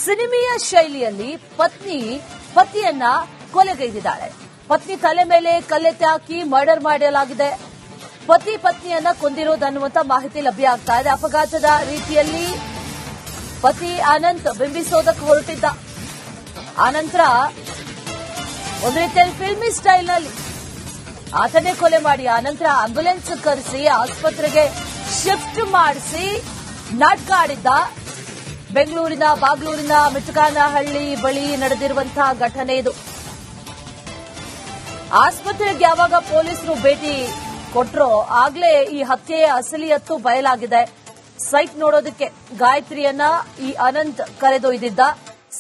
ಸಿನಿಮೀಯ ಶೈಲಿಯಲ್ಲಿ ಪತ್ನಿ ಪತಿಯನ್ನ ಕೊಲೆಗೈದಿದ್ದಾಳೆ. ಪತ್ನಿ ತಲೆ ಮೇಲೆ ಕಲ್ಲೆತ್ತಿ ಹಾಕಿ ಮರ್ಡರ್ ಮಾಡಲಾಗಿದೆ. ಪತಿ ಪತ್ನಿಯನ್ನ ಕೊಂದಿರೋದನ್ನುವಂತ ಮಾಹಿತಿ ಲಭ್ಯ ಆಗ್ತಾ ಇದೆ. ಅಪಘಾತದ ರೀತಿಯಲ್ಲಿ ಪತಿ ಅನಂತ್ ಬಿಂಬಿಸೋದಕ್ಕೆ ಹೊರಟಿದ್ದ. ಆನಂತರ ಒಂದು ರೀತಿಯಲ್ಲಿ ಫಿಲ್ಮಿ ಸ್ಟೈಲ್ನಲ್ಲಿ ಆತನೇ ಕೊಲೆ ಮಾಡಿ ಆನಂತರ ಆಂಬ್ಯುಲೆನ್ಸ್ ಕರೆಸಿ ಆಸ್ಪತ್ರೆಗೆ ಶಿಫ್ಟ್ ಮಾಡಿಸಿ ನಾಟಕ ಆಡಿದ್ದ. ಬೆಂಗಳೂರಿನ ಬಾಗ್ಲೂರಿನ ಮಿಟಗಾನಹಳ್ಳಿ ಬಳಿ ನಡೆದಿರುವಂತಹ ಘಟನೆ ಇದು. ಆಸ್ಪತ್ರೆಗೆ ಯಾವಾಗ ಪೊಲೀಸರು ಭೇಟಿ ಕೊಟ್ಟರೋ ಆಗ್ಲೇ ಈ ಹತ್ಯೆಯ ಅಸಲಿಯತ್ತು ಬಯಲಾಗಿದೆ. ಸೈಟ್ ನೋಡೋದಕ್ಕೆ ಗಾಯತ್ರಿಯನ್ನ ಈ ಅನಂತ್ ಕರೆದೊಯ್ದಿದ್ದ.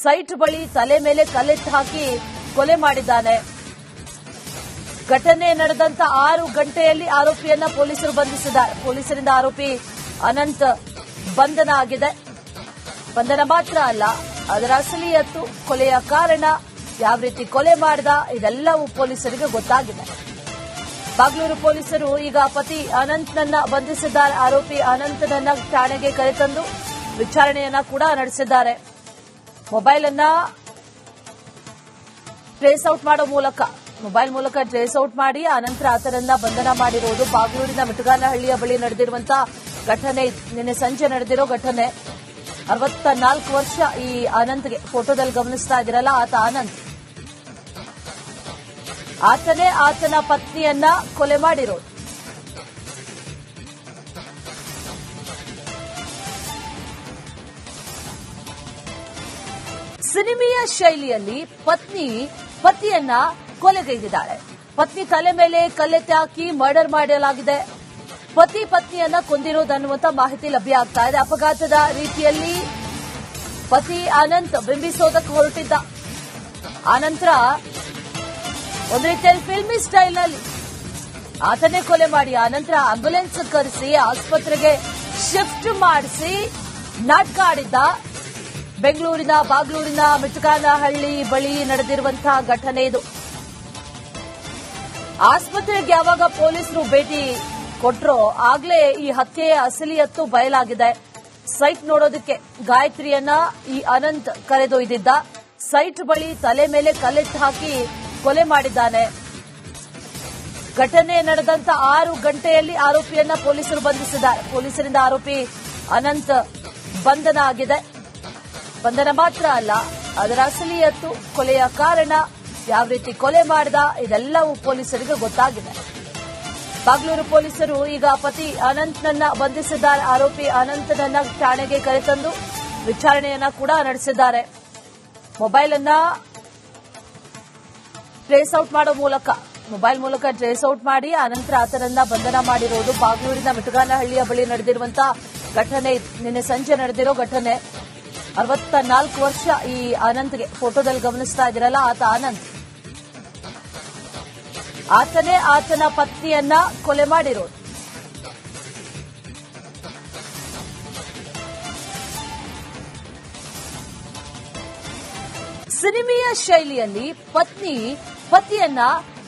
ಸೈಟ್ ಬಳಿ ತಲೆ ಮೇಲೆ ಕಲ್ಲೆತ್ತಿ ಹಾಕಿ ಕೊಲೆ ಮಾಡಿದ್ದಾನೆ. ಘಟನೆ ನಡೆದಂತ 6 ಗಂಟೆಯಲ್ಲಿ ಆರೋಪಿಯನ್ನ ಪೊಲೀಸರು ಬಂಧಿಸಿದ್ದಾರೆ. ಪೊಲೀಸರಿಂದ ಆರೋಪಿ ಅನಂತ್ ಬಂಧನ ಆಗಿದೆ. ಬಂಧನ ಮಾತ್ರ ಅಲ್ಲ, ಅದರ ಅಸಲಿಯತ್ತು, ಕೊಲೆಯ ಕಾರಣ, ಯಾವ ರೀತಿ ಕೊಲೆ ಮಾಡಿದ, ಇದೆಲ್ಲವೂ ಪೊಲೀಸರಿಗೆ ಗೊತ್ತಾಗಿದೆ. ಬಾಗ್ಲೂರು ಪೊಲೀಸರು ಈಗ ಪತಿ ಅನಂತ್ನನ್ನ ಬಂಧಿಸಿದ್ದಾರೆ. ಆರೋಪಿ ಅನಂತ್ನನ್ನ ಠಾಣೆಗೆ ಕರೆತಂದು ವಿಚಾರಣೆಯನ್ನ ಕೂಡ ನಡೆಸಿದ್ದಾರೆ. ಮೊಬೈಲ್ ಮೂಲಕ ಟ್ರೇಸ್ ಔಟ್ ಮಾಡಿ ಅನಂತರ ಆತನನ್ನ ಬಂಧನ ಮಾಡಿರುವುದು. ಬಾಗ್ಲೂರಿನ ಮಿಟಗಾನಹಳ್ಳಿಯ ಬಳಿ ನಡೆದಿರುವಂತಹ ಘಟನೆ, ನಿನ್ನೆ ಸಂಜೆ ನಡೆದಿರೋ ಘಟನೆ. 64 ವರ್ಷ ಈ ಅನಂತ್ಗೆ. ಫೋಟೋದಲ್ಲಿ ಗಮನಿಸ್ತಾ ಇದ್ದೀರಲ್ಲ, ಆತ ಅನಂತ್. ಆತನೇ ಆತನ ಪತ್ನಿಯನ್ನ ಕೊಲೆ ಮಾಡಿರೋದು. ಸಿನಿಮೀಯ ಶೈಲಿಯಲ್ಲಿ ಪತ್ನಿ ಪತಿಯನ್ನ ಕೊಲೆಗೈದಿದ್ದಾಳೆ. ಪತ್ನಿ ತಲೆ ಮೇಲೆ ಕಲ್ಲೆತ್ತಿ ಹಾಕಿ ಮರ್ಡರ್ ಮಾಡಲಾಗಿದೆ. ಪತಿ ಪತ್ನಿಯನ್ನ ಕೊಂದಿರೋದನ್ನುವಂತ ಮಾಹಿತಿ ಲಭ್ಯ ಆಗ್ತಾ ಇದೆ. ಅಪಘಾತದ ರೀತಿಯಲ್ಲಿ ಪತಿ ಅನಂತ್ ಬಿಂಬಿಸೋದಕ್ಕೆ ಹೊರಟಿದ್ದ. ಆನಂತರ ಒಂದು ರೀತಿಯಲ್ಲಿ ಫಿಲ್ಮಿ ಸ್ಟೈಲ್ನಲ್ಲಿ ಆತನೇ ಕೊಲೆ ಮಾಡಿ ಆನಂತರ ಆಂಬ್ಯುಲೆನ್ಸ್ ಕರೆಸಿ ಆಸ್ಪತ್ರೆಗೆ ಶಿಫ್ಟ್ ಮಾಡಿಸಿ ನಾಟಕ ಆಡಿದ್ದ. ಬೆಂಗಳೂರಿನ ಬಾಗ್ಲೂರಿನ ಮಿಟಗಾನಹಳ್ಳಿ ಬಳಿ ನಡೆದಿರುವಂತಹ ಘಟನೆ ಇದು. ಆಸ್ಪತ್ರೆಗೆ ಯಾವಾಗ ಪೊಲೀಸರು ಭೇಟಿ ಕೊಟ್ಟರೋ ಆಗ್ಲೇ ಈ ಹತ್ಯೆಯ ಅಸಲಿಯತ್ತು ಬಯಲಾಗಿದೆ. ಸೈಟ್ ನೋಡೋದಕ್ಕೆ ಗಾಯತ್ರಿಯನ್ನ ಈ ಅನಂತ್ ಕರೆದೊಯ್ದಿದ್ದ. ಸೈಟ್ ಬಳಿ ತಲೆ ಮೇಲೆ ಕಲ್ಲೆತ್ತಿ ಹಾಕಿ ಕೊಲೆ ಮಾಡಿದ್ದಾನೆ. ಘಟನೆ ನಡೆದಂತ 6 ಗಂಟೆಯಲ್ಲಿ ಆರೋಪಿಯನ್ನ ಪೊಲೀಸರು ಬಂಧಿಸಿದ್ದಾರೆ. ಪೊಲೀಸರಿಂದ ಆರೋಪಿ ಅನಂತ್ ಬಂಧನ ಆಗಿದೆ. ಬಂಧನ ಮಾತ್ರ ಅಲ್ಲ, ಅದರ ಅಸಲಿಯತ್ತು, ಕೊಲೆಯ ಕಾರಣ, ಯಾವ ರೀತಿ ಕೊಲೆ ಮಾಡಿದ, ಇದೆಲ್ಲವೂ ಪೊಲೀಸರಿಗೆ ಗೊತ್ತಾಗಿದೆ. ಬಾಗ್ಲೂರು ಪೊಲೀಸರು ಈಗ ಪತಿ ಅನಂತ್ನನ್ನ ಬಂಧಿಸಿದ್ದಾರೆ. ಆರೋಪಿ ಅನಂತ್ನನ್ನ ಠಾಣೆಗೆ ಕರೆತಂದು ವಿಚಾರಣೆಯನ್ನ ಕೂಡ ನಡೆಸಿದ್ದಾರೆ. ಮೊಬೈಲ್ ಮೂಲಕ ಟ್ರೇಸ್ ಔಟ್ ಮಾಡಿ ಅನಂತರ ಆತನನ್ನ ಬಂಧನ ಮಾಡಿರುವುದು. ಬಾಗ್ಲೂರಿನ ಮಿಟಗಾನಹಳ್ಳಿಯ ಬಳಿ ನಡೆದಿರುವಂತಹ ಘಟನೆ, ನಿನ್ನೆ ಸಂಜೆ ನಡೆದಿರೋ ಘಟನೆ. 64 ವರ್ಷ ಈ ಅನಂತ್ಗೆ. ಫೋಟೋದಲ್ಲಿ ಗಮನಿಸ್ತಾ ಇದ್ದೀರಲ್ಲ, ಆತ ಅನಂತ್. ಆತನೇ ಆತನ ಪತ್ನಿಯನ್ನ ಕೊಲೆ ಮಾಡಿರೋದು. ಸಿನಿಮೀಯ ಶೈಲಿಯಲ್ಲಿ ಪತ್ನಿ ಪತಿಯನ್ನ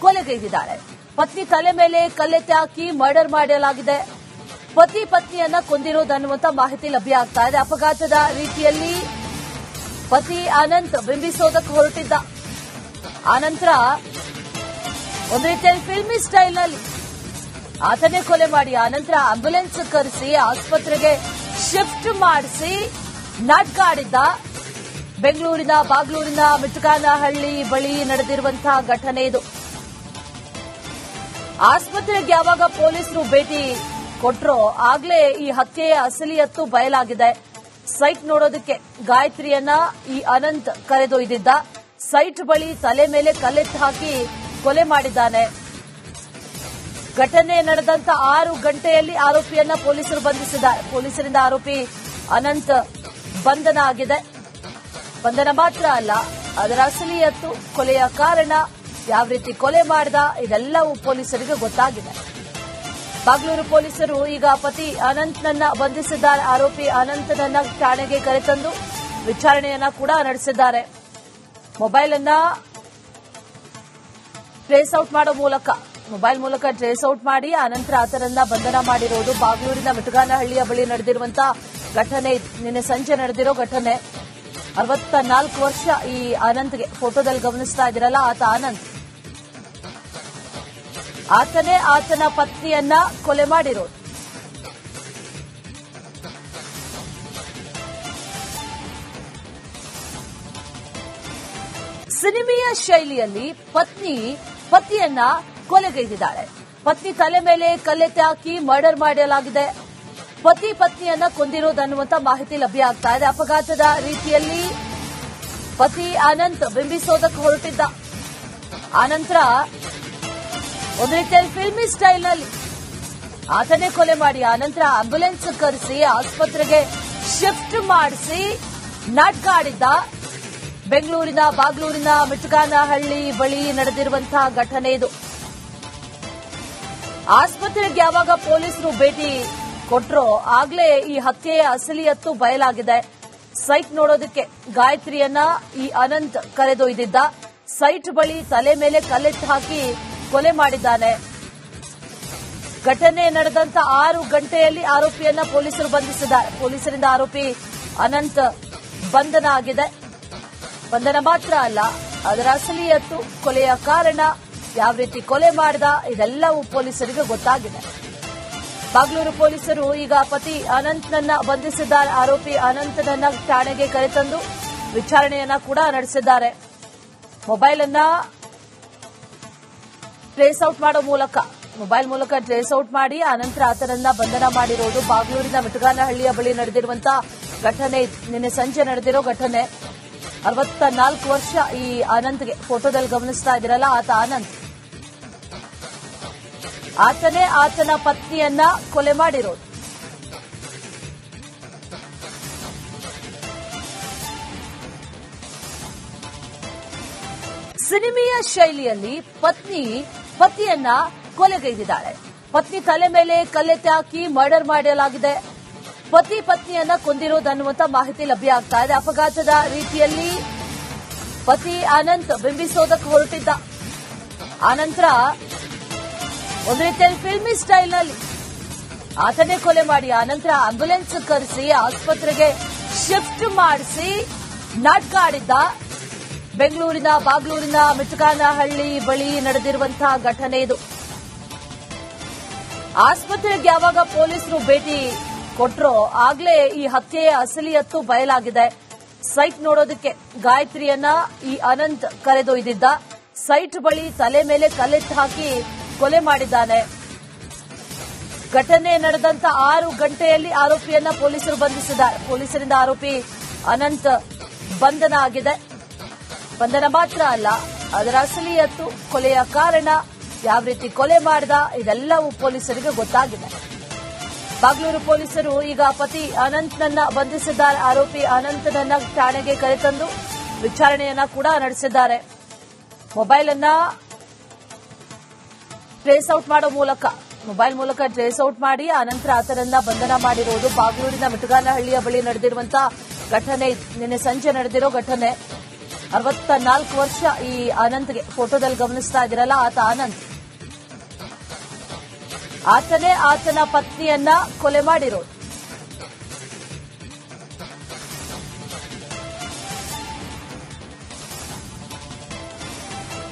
ಕೊಲೆಗೈದಿದ್ದಾಳೆ. ಪತ್ನಿ ತಲೆ ಮೇಲೆ ಕಲ್ಲೆತ್ತಿ ಹಾಕಿ ಮರ್ಡರ್ ಮಾಡಲಾಗಿದೆ. ಪತಿ ಪತ್ನಿಯನ್ನ ಕೊಂದಿರೋದನ್ನುವಂತ ಮಾಹಿತಿ ಲಭ್ಯ ಆಗ್ತಾ ಇದೆ. ಅಪಘಾತದ ರೀತಿಯಲ್ಲಿ ಪತಿ ಅನಂತ್ ಬಿಂಬಿಸೋದಕ್ಕೆ ಹೊರಟಿದ್ದ. ಆನಂತರ ಒಂದು ರೀತಿಯಲ್ಲಿ ಫಿಲ್ಮಿ ಸ್ಟೈಲ್ನಲ್ಲಿ ಆತನೇ ಕೊಲೆ ಮಾಡಿ ಆನಂತರ ಆಂಬ್ಯುಲೆನ್ಸ್ ಕರೆಸಿ ಆಸ್ಪತ್ರೆಗೆ ಶಿಫ್ಟ್ ಮಾಡಿಸಿ ನಾಟಕ ಆಡಿದ್ದ. ಬೆಂಗಳೂರಿನ ಬಾಗ್ಲೂರಿನ ಮಿಟಗಾನಹಳ್ಳಿ ಬಳಿ ನಡೆದಿರುವಂತಹ ಘಟನೆ ಇದು. ಆಸ್ಪತ್ರೆಗೆ ಯಾವಾಗ ಪೊಲೀಸರು ಭೇಟಿ ಕೊಟ್ಟರೋ ಆಗ್ಲೇ ಈ ಹತ್ಯೆಯ ಅಸಲಿಯತ್ತು ಬಯಲಾಗಿದೆ. ಸೈಟ್ ನೋಡೋದಕ್ಕೆ ಗಾಯತ್ರಿಯನ್ನ ಈ ಅನಂತ್ ಕರೆದೊಯ್ದಿದ್ದ. ಸೈಟ್ ಬಳಿ ತಲೆ ಮೇಲೆ ಕಲ್ಲೆತ್ತಿ ಹಾಕಿ ಕೊಲೆ ಮಾಡಿದ್ದಾನೆ. ಘಟನೆ ನಡೆದಂತ 6 ಗಂಟೆಯಲ್ಲಿ ಆರೋಪಿಯನ್ನ ಪೊಲೀಸರು ಬಂಧಿಸಿದ್ದಾರೆ. ಪೊಲೀಸರಿಂದ ಆರೋಪಿ ಅನಂತ್ ಬಂಧನ ಆಗಿದೆ. ಬಂಧನ ಮಾತ್ರ ಅಲ್ಲ, ಅದರ ಅಸಲಿಯತ್ತು, ಕೊಲೆಯ ಕಾರಣ, ಯಾವ ರೀತಿ ಕೊಲೆ ಮಾಡಿದ, ಇದೆಲ್ಲವೂ ಪೊಲೀಸರಿಗೆ ಗೊತ್ತಾಗಿದೆ. ಬಾಗ್ಲೂರು ಪೊಲೀಸರು ಈಗ ಪತಿ ಅನಂತ್ನನ್ನ ಬಂಧಿಸಿದ್ದಾರೆ. ಆರೋಪಿ ಅನಂತ್ನನ್ನ ಠಾಣೆಗೆ ಕರೆತಂದು ವಿಚಾರಣೆಯನ್ನ ಕೂಡ ನಡೆಸಿದ್ದಾರೆ. ಮೊಬೈಲ್ ಮೂಲಕ ಟ್ರೇಸ್ ಔಟ್ ಮಾಡಿ ಅನಂತರ ಆತನನ್ನ ಬಂಧನ ಮಾಡಿರುವುದು. ಬಾಗ್ಲೂರಿನ ಮಿಟಗಾನಹಳ್ಳಿಯ ಬಳಿ ನಡೆದಿರುವಂತಹ ಘಟನೆ, ನಿನ್ನೆ ಸಂಜೆ ನಡೆದಿರೋ ಘಟನೆ. 64 ವರ್ಷ ಈ ಅನಂತ್ಗೆ. ಫೋಟೋದಲ್ಲಿ ಗಮನಿಸ್ತಾ ಇದ್ದೀರಲ್ಲ, ಆತ ಅನಂತ್. ಆತನೇ ಆತನ ಪತ್ನಿಯನ್ನ ಕೊಲೆ ಮಾಡಿರೋದು. ಸಿನಿಮೆಯ ಶೈಲಿಯಲ್ಲಿ ಪತಿಯನ್ನ ಕೊಲೆಗೈದಿದ್ದಾಳೆ. ಪತ್ನಿ ತಲೆ ಮೇಲೆ ಕಲ್ಲೆತ್ತಿ ಹಾಕಿ ಮರ್ಡರ್ ಮಾಡಲಾಗಿದೆ. ಪತಿ ಪತ್ನಿಯನ್ನ ಕೊಂದಿರೋದನ್ನುವಂತ ಮಾಹಿತಿ ಲಭ್ಯ ಆಗ್ತಾ ಇದೆ. ಅಪಘಾತದ ರೀತಿಯಲ್ಲಿ ಪತಿ ಅನಂತ್ ಬಿಂಬಿಸೋದಕ್ಕೆ ಹೊರಟಿದ್ದ. ಆನಂತರ ಒಂದು ರೀತಿಯಲ್ಲಿ ಫಿಲ್ಮಿ ಸ್ಟೈಲ್ನಲ್ಲಿ ಆತನೇ ಕೊಲೆ ಮಾಡಿ ಆನಂತರ ಆಂಬ್ಯುಲೆನ್ಸ್ ಕರೆಸಿ ಆಸ್ಪತ್ರೆಗೆ ಶಿಫ್ಟ್ ಮಾಡಿಸಿ ನಾಟಕ ಆಡಿದ್ದ. ಬೆಂಗಳೂರಿನ ಬಾಗ್ಲೂರಿನ ಮಿಟ್ಗಾನಹಳ್ಳಿ ಬಳಿ ನಡೆದಿರುವಂತಹ ಘಟನೆ ಇದು. ಆಸ್ಪತ್ರೆಗೆ ಯಾವಾಗ ಪೊಲೀಸರು ಭೇಟಿ ಕೊಟ್ರೋ ಆಗ್ಲೇ ಈ ಹತ್ಯೆಯ ಅಸಲಿಯತ್ತು ಬಯಲಾಗಿದೆ. ಸೈಟ್ ನೋಡೋದಕ್ಕೆ ಗಾಯತ್ರಿಯನ್ನ ಈ ಅನಂತ್ ಕರೆದೊಯ್ದಿದ್ದ. ಸೈಟ್ ಬಳಿ ತಲೆ ಮೇಲೆ ಕಲ್ಲೆತ್ತಿ ಹಾಕಿ ಕೊಲೆ ಮಾಡಿದ್ದಾನೆ. ಘಟನೆ ನಡೆದಂತ 6 ಗಂಟೆಯಲ್ಲಿ ಆರೋಪಿಯನ್ನ ಪೊಲೀಸರು ಬಂಧಿಸಿದ್ದಾರೆ. ಪೊಲೀಸರಿಂದ ಆರೋಪಿ ಅನಂತ್ ಬಂಧನ ಆಗಿದೆ. ಬಂಧನ ಮಾತ್ರ ಅಲ್ಲ, ಅದರ ಅಸಲಿಯತ್ತು, ಕೊಲೆಯ ಕಾರಣ, ಯಾವ ರೀತಿ ಕೊಲೆ ಮಾಡಿದ, ಇದೆಲ್ಲವೂ ಪೊಲೀಸರಿಗೆ ಗೊತ್ತಾಗಿದೆ. ಬಾಗ್ಲೂರು ಪೊಲೀಸರು ಈಗ ಪತಿ ಅನಂತ್ನನ್ನ ಬಂಧಿಸಿದ್ದಾರೆ. ಆರೋಪಿ ಅನಂತನನ್ನ ಠಾಣೆಗೆ ಕರೆತಂದು ವಿಚಾರಣೆಯನ್ನ ಕೂಡ ನಡೆಸಿದ್ದಾರೆ. ಮೊಬೈಲ್ ಮೂಲಕ ಟ್ರೇಸ್ ಔಟ್ ಮಾಡಿ ಅನಂತರ ಆತನನ್ನ ಬಂಧನ ಮಾಡಿರೋದು. ಬಾಗ್ಲೂರಿನ ಮಿಟ್ಗಾನಹಳ್ಳಿಯ ಬಳಿ ನಡೆದಿರುವಂತಹ ಘಟನೆ, ನಿನ್ನೆ ಸಂಜೆ ನಡೆದಿರೋ ಘಟನೆ. 64 ವರ್ಷ ಈ ಅನಂತ್ಗೆ. ಫೋಟೋದಲ್ಲಿ ಗಮನಿಸ್ತಾ ಇದ್ದೀರಲ್ಲ, ಆತ ಅನಂತ್. ಆತನೇ ಆತನ ಪತ್ನಿಯನ್ನ ಕೊಲೆ ಮಾಡಿರೋದು. ಸಿನಿಮೆಯ ಶೈಲಿಯಲ್ಲಿ ಪತಿಯನ್ನ ಕೊಲೆಗೈದಿದ್ದಾಳೆ. ಪತ್ನಿ ತಲೆ ಮೇಲೆ ಕಲ್ಲೆತ್ತಿ ಹಾಕಿ ಮರ್ಡರ್ ಮಾಡಲಾಗಿದೆ. ಪತಿ ಪತ್ನಿಯನ್ನ ಕೊಂದಿರೋದನ್ನುವಂತ ಮಾಹಿತಿ ಲಭ್ಯ ಆಗ್ತಾ ಇದೆ. ಅಪಘಾತದ ರೀತಿಯಲ್ಲಿ ಪತಿ ಅನಂತ್ ಬಿಂಬಿಸೋದಕ್ಕೆ ಹೊರಟಿದ್ದ. ಆನಂತರ ಒಂದು ರೀತಿಯಲ್ಲಿ ಫಿಲ್ಮಿ ಸ್ಟೈಲ್ನಲ್ಲಿ ಆತನೇ ಕೊಲೆ ಮಾಡಿ ಆನಂತರ ಆಂಬ್ಯುಲೆನ್ಸ್ ಕರೆಸಿ ಆಸ್ಪತ್ರೆಗೆ ಶಿಫ್ಟ್ ಮಾಡಿಸಿ ನಾಟಕ ಆಡಿದ್ದ. ಬೆಂಗಳೂರಿನ ಬಾಗ್ಲೂರಿನ ಮಿಟ್ಗಾನಹಳ್ಳಿ ಬಳಿ ನಡೆದಿರುವಂತಹ ಘಟನೆ ಇದು. ಆಸ್ಪತ್ರೆಗೆ ಯಾವಾಗ ಪೊಲೀಸರು ಭೇಟಿ ಕೊಟ್ರೋ ಆಗ್ಲೇ ಈ ಹತ್ಯೆಯ ಅಸಲಿಯತ್ತು ಬಯಲಾಗಿದೆ. ಸೈಟ್ ನೋಡೋದಕ್ಕೆ ಗಾಯತ್ರಿಯನ್ನ ಈ ಅನಂತ್ ಕರೆದೊಯ್ದಿದ್ದ. ಸೈಟ್ ಬಳಿ ತಲೆ ಮೇಲೆ ಕಲ್ಲೆತ್ತಿ ಹಾಕಿ ಕೊಲೆ ಮಾಡಿದ್ದಾನೆ. ಘಟನೆ ನಡೆದಂತ 6 ಗಂಟೆಯಲ್ಲಿ ಆರೋಪಿಯನ್ನ ಪೊಲೀಸರು ಬಂಧಿಸಿದ್ದಾರೆ. ಪೊಲೀಸರಿಂದ ಆರೋಪಿ ಅನಂತ್ ಬಂಧನ ಆಗಿದೆ. ಬಂಧನ ಮಾತ್ರ ಅಲ್ಲ, ಅದರ ಅಸಲಿಯತ್ತು, ಕೊಲೆಯ ಕಾರಣ, ಯಾವ ರೀತಿ ಕೊಲೆ ಮಾಡಿದ, ಇದೆಲ್ಲವೂ ಪೊಲೀಸರಿಗೆ ಗೊತ್ತಾಗಿದೆ. ಬಾಗ್ಲೂರು ಪೊಲೀಸರು ಈಗ ಪತಿ ಅನಂತ್ನನ್ನ ಬಂಧಿಸಿದ್ದಾರೆ. ಆರೋಪಿ ಅನಂತನನ್ನ ಠಾಣೆಗೆ ಕರೆತಂದು ವಿಚಾರಣೆಯನ್ನ ಕೂಡ ನಡೆಸಿದ್ದಾರೆ. ಮೊಬೈಲ್ ಮೂಲಕ ಟ್ರೇಸ್ ಔಟ್ ಮಾಡಿ ಅನಂತರ ಆತನನ್ನ ಬಂಧನ ಮಾಡಿರೋದು. ಬಾಗ್ಲೂರಿನ ಮಿಟ್ಗಾನಹಳ್ಳಿಯ ಬಳಿ ನಡೆದಿರುವಂತಹ ಘಟನೆ, ನಿನ್ನೆ ಸಂಜೆ ನಡೆದಿರೋ ಘಟನೆ. 64 ವರ್ಷ ಈ ಅನಂತ್ಗೆ. ಫೋಟೋದಲ್ಲಿ ಗಮನಿಸ್ತಾ ಇದ್ದೀರಲ್ಲ, ಆತ ಅನಂತ್. ಆತನೇ ಆತನ ಪತ್ನಿಯನ್ನ ಕೊಲೆ ಮಾಡಿರೋದು.